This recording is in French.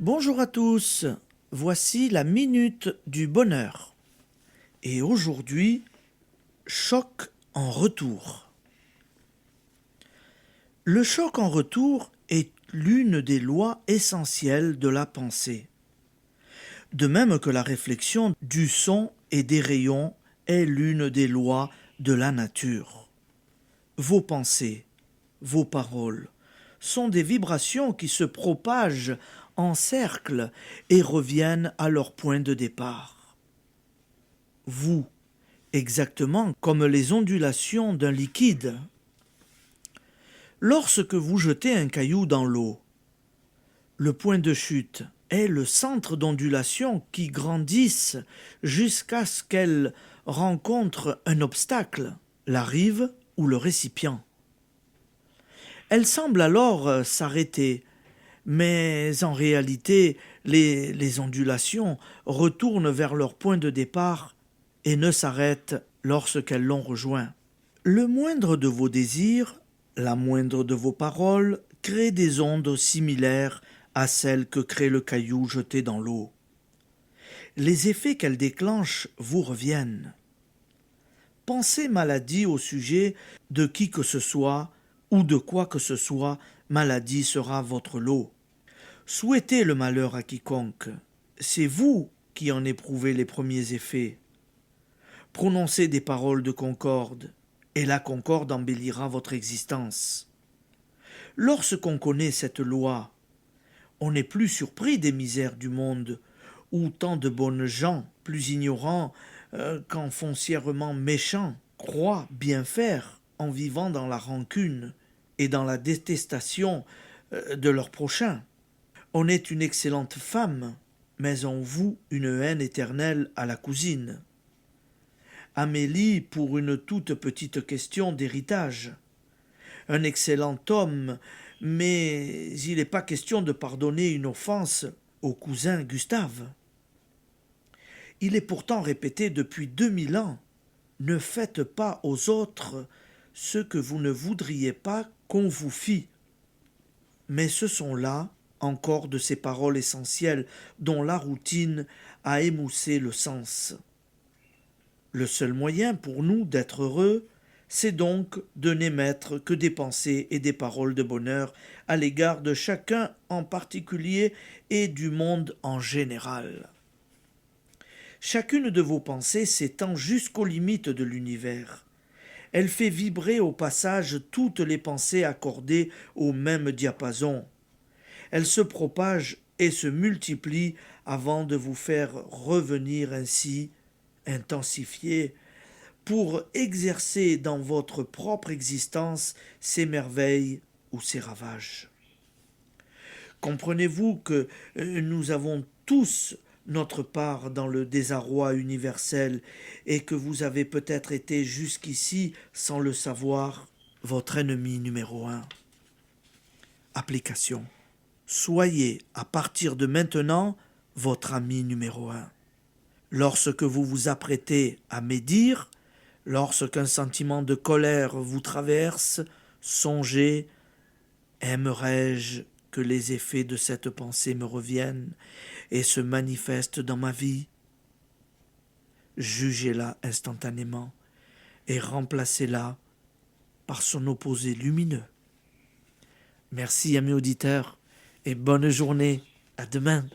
Bonjour à tous, voici la minute du bonheur. Et aujourd'hui, choc en retour. Le choc en retour est l'une des lois essentielles de la pensée. De même que la réflexion du son et des rayons est l'une des lois de la nature. Vos pensées, vos paroles, sont des vibrations qui se propagent en cercle et reviennent à leur point de départ. Vous, exactement comme les ondulations d'un liquide. Lorsque vous jetez un caillou dans l'eau, le point de chute est le centre d'ondulation qui grandissent jusqu'à ce qu'elle rencontre un obstacle, la rive ou le récipient. Elle semble alors s'arrêter, mais en réalité, les ondulations retournent vers leur point de départ et ne s'arrêtent lorsqu'elles l'ont rejoint. Le moindre de vos désirs, la moindre de vos paroles, crée des ondes similaires à celles que crée le caillou jeté dans l'eau. Les effets qu'elles déclenchent vous reviennent. Pensez maladie au sujet de qui que ce soit ou de quoi que ce soit, maladie sera votre lot. Souhaitez le malheur à quiconque, c'est vous qui en éprouvez les premiers effets. Prononcez des paroles de concorde, et la concorde embellira votre existence. Lorsqu'on connaît cette loi, on n'est plus surpris des misères du monde, où tant de bonnes gens, plus ignorants qu'en foncièrement méchants, croient bien faire en vivant dans la rancune et dans la détestation de leur prochain. On est une excellente femme, mais on voue une haine éternelle à la cousine. Amélie pour une toute petite question d'héritage. Un excellent homme, mais il n'est pas question de pardonner une offense au cousin Gustave. Il est pourtant répété depuis 2000 ans, ne faites pas aux autres ce que vous ne voudriez pas qu'on vous fît. Mais ce sont là encore de ces paroles essentielles dont la routine a émoussé le sens. Le seul moyen pour nous d'être heureux, c'est donc de n'émettre que des pensées et des paroles de bonheur à l'égard de chacun en particulier et du monde en général. Chacune de vos pensées s'étend jusqu'aux limites de l'univers. Elle fait vibrer au passage toutes les pensées accordées au même diapason. Elle se propage et se multiplie avant de vous faire revenir ainsi, intensifiée, pour exercer dans votre propre existence ses merveilles ou ses ravages. Comprenez-vous que nous avons tous notre part dans le désarroi universel et que vous avez peut-être été jusqu'ici, sans le savoir, votre ennemi numéro 1. Application. Soyez, à partir de maintenant, votre ami numéro 1. Lorsque vous vous apprêtez à médire, lorsqu'un sentiment de colère vous traverse, songez « Aimerais-je que les effets de cette pensée me reviennent et se manifestent dans ma vie ?» Jugez-la instantanément et remplacez-la par son opposé lumineux. Merci, amis auditeurs, et bonne journée. À demain.